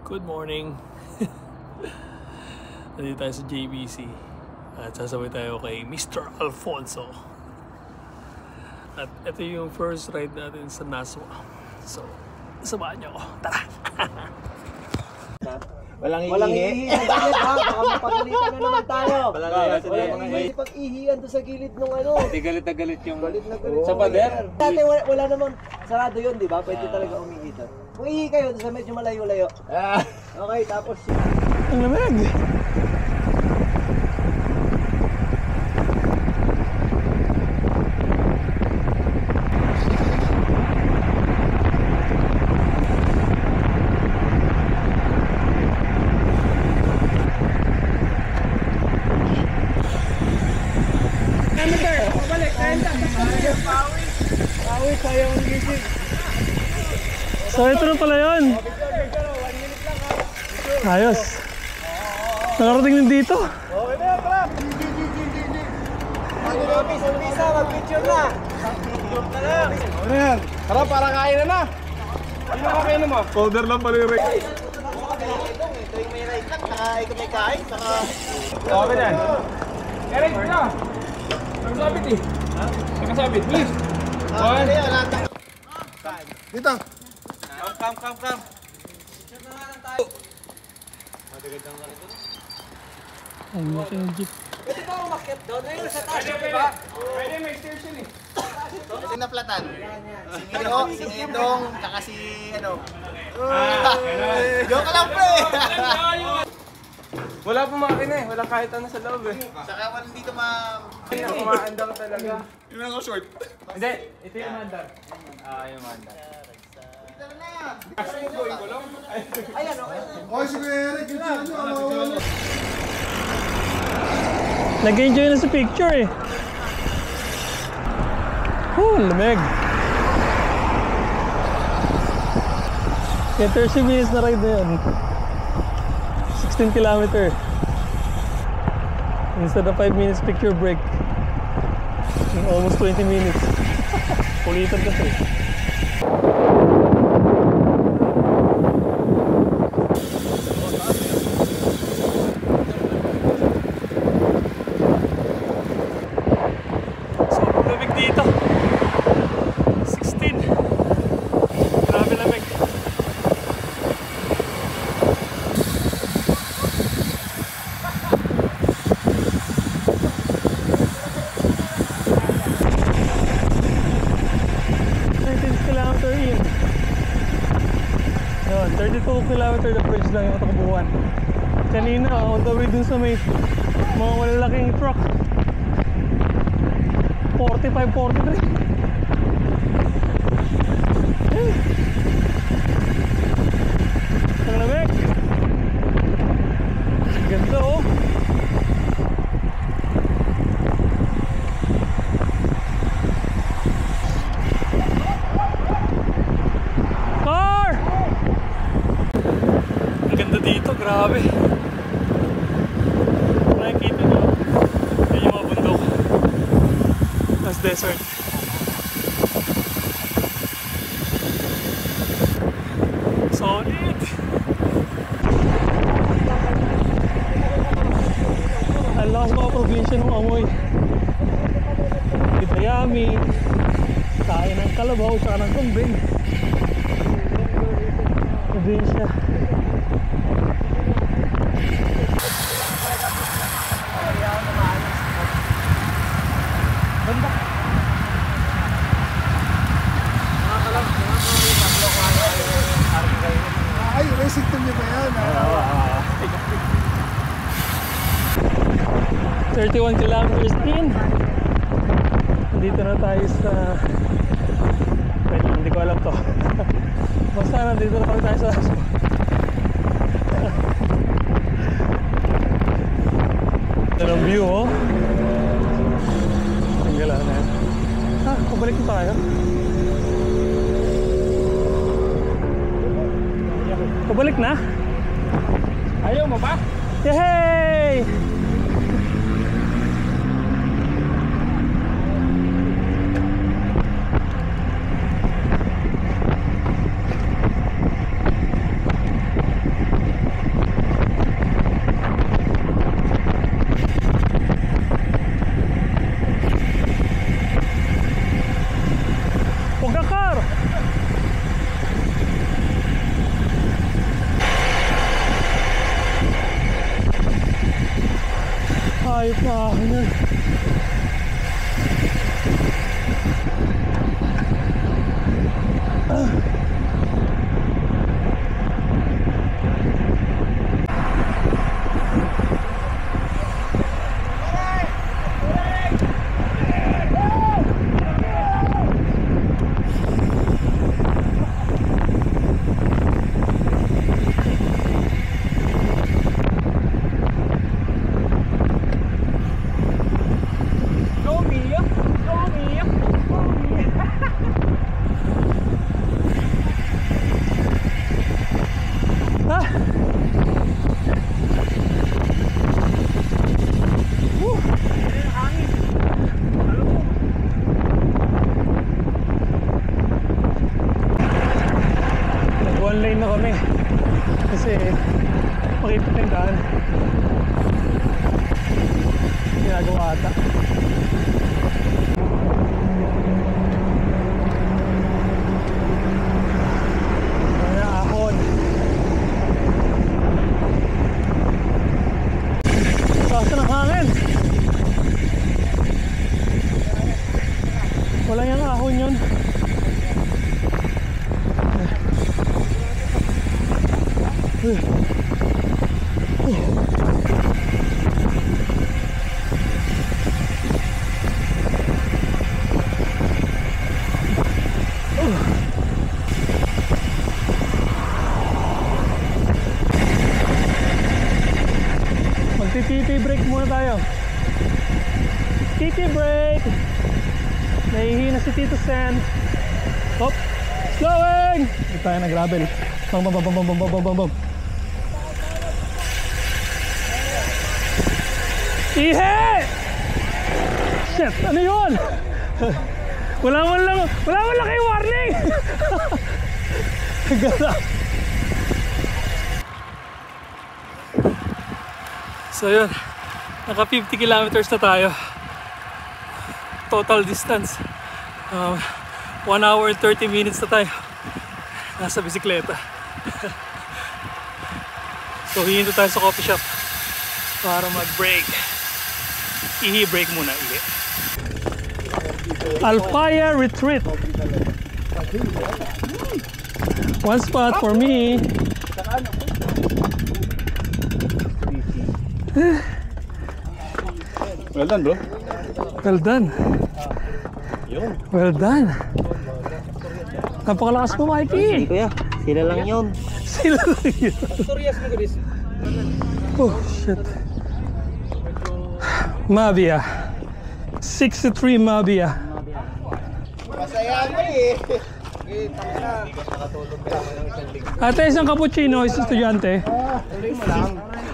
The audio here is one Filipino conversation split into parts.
Good morning. Nandito tayo sa JBC at sasabay tayo kay Mr. Alfonso. At ito yung first ride natin sa Naswa. So, samahan niyo ako. Tara! Walang ihi sa gilid ha, baka mapagalitan na naman tayo. Walang ihi pag-ihian doon sa gilid nung ano. Hindi galit na galit yung Sa pader. Dati wala namang sarado yun, di ba? Pwede talaga umihi doon. Kung ihi kayo doon sa medyo malayo-layo. Okay, tapos Ang lamig! So ito na pala yun. Ayos. Nakarating din dito. okay na, tara! Mag-pisa, mag-picture na! Ano yan? Tara, para kain na na. Sino ka kain mo? Powder lang pala yung rate. Ito yung may ride lang, saka ikaw may kain, saka... Okay yan. Eric, na. Nagkasabit eh. Nagkasabit, please. Ano yan, lahat ng... Dito. Come. Ang laki ng jeep. Pwede ba umakyat doon? Ayun, sa taas, di ba? Pwede, may station eh. Sinaplatan. Singidong, saka si ano. Joke lang pre! Wala pa makina eh. Walang kahit ano sa loob eh. Saka wala dito Umaandar talaga. Yun ang short. Hindi, ito yung mandar. Yung mandar. Ayan, okay. Okay, sige Eric, yung ano. Nag-enjoy na sa picture eh. Lamig. Yung 30 minutes na ride na yun. 16 kilometer. Instead of 5 minutes picture break. Almost 20 minutes. Kulitan kasi. Sobrang lamig dito. 16. Grabe lamig. Yun, 32 kilometer na bridge lang yung takbuhan. Kanina, on the way dun sa may mga malalaking truck. 45, 43. Ang lamig. Ganda oh. Dito, grabe. Nakikita nyo, yun yung mga bundok. Tapos desert. Solid! Ang lakas mga probinsya ng amoy. Itayami, kain ng kalabaw, saka ng kumbing. Probinsya. Ay, racing team niyo ba yan? 31 kilometers in. Dito na tayo sa... Hindi ko alam to. Basta nandito na kami tayo sa... Ito ng view oh. Ang gala na yan. Pabalik na tayo. Pabalik na? Ayaw mo ba? Yay! Hayop na ahon yun. One lane na kami kasi makita na yung daan. Ginagawa ata. Mga ahon. Sasa ng hangin. Walang yung ahon yun. Magti-TT break muna tayo. TT break. Nahihina si Tito Sen. Hop. Slowing. Ito tayo na gravel. Bam bam bam bam bam bam bam bam bam. Ihe! Shit, ano yun? Wala man lang kayo warning. Gala. So yun, naka 50 kilometers na tayo. Total distance 1 hour and 30 minutes na tayo nasa bisikleta. So hihinto tayo sa coffee shop para mag-break. Break muna, Alpaya Retreat. One spot for me. Well done, bro. Well done. Well done. Napakalakas mo, Mikey. Kuya, sila lang yun. Sila lang yun. Oh, shit. Mabia. 63 Mabia. Masaya mo eh. Ate, isang cappuccino, isang estudyante.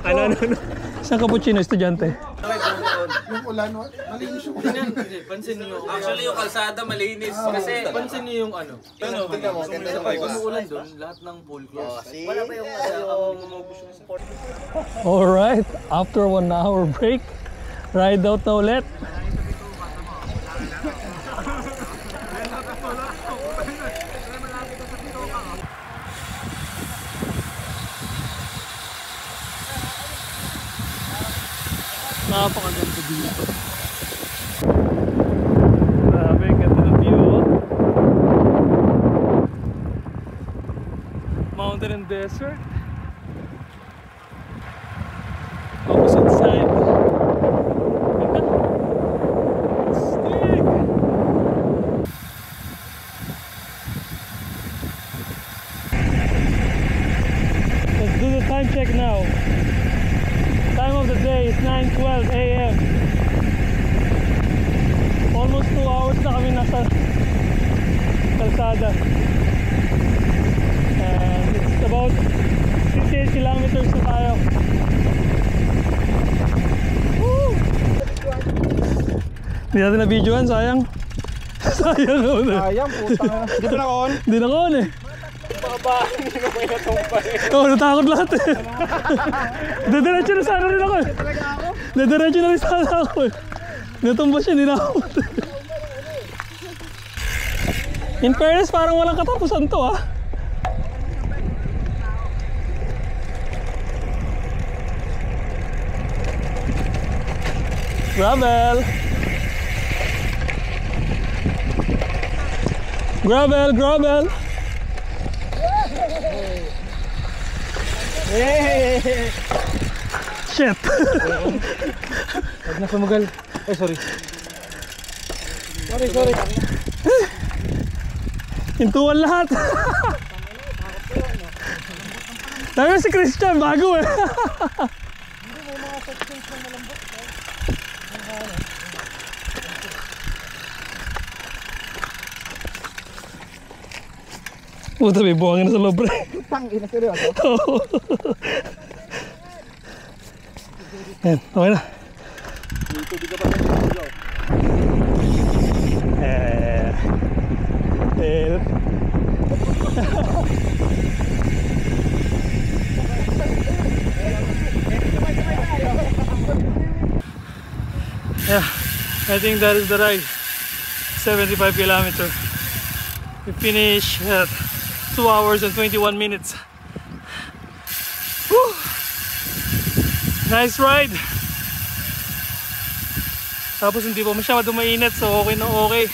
Ano? Isang cappuccino, estudyante. Yung ulan, malinis yung ulan. Pansin niyo. Actually yung kalsada malinis kasi pansin niyo yung ano. Tingnan mo, umuulan doon, lahat ng pool close. Wala pa yung Alright, after 1 hour break, ride out na ulit. Napakaganda dito. Grabe, ganda ng view. Mountain and desert. Opposite side. Stick. Let's do the time check now. Time of the day is 9:12 a.m. Almost 2 hours na kami nasa kalsada. And it's about 58 kilometers na tayo. Woo! Hindi natin na-videoan, sayang. Sayang ako na. Sayang, puta na. Hindi pa na-on? Hindi na-on eh. Oo, natakot lahat eh. Dadiretso na sana rin ako eh. Dadiretso na rin sana ako eh. Natumba siya, ninakot. In fairness, parang walang katapusan to ah. Gravel! Gravel! Gravel! Shit! Huwag na sumugal. Ay, sorry. Sorry. Hintuan lahat! Sabi si Christian, bago eh! Puta, may buhangin na sa loob, pre. Tangina, seryoso. Oo. Yan, okay na. Yeah, I think that is the ride. 75 kilometers. We finish at 2 hours and 21 minutes. Woo! Nice ride. Tapos hindi pa masyadong mainit, so okay na okay.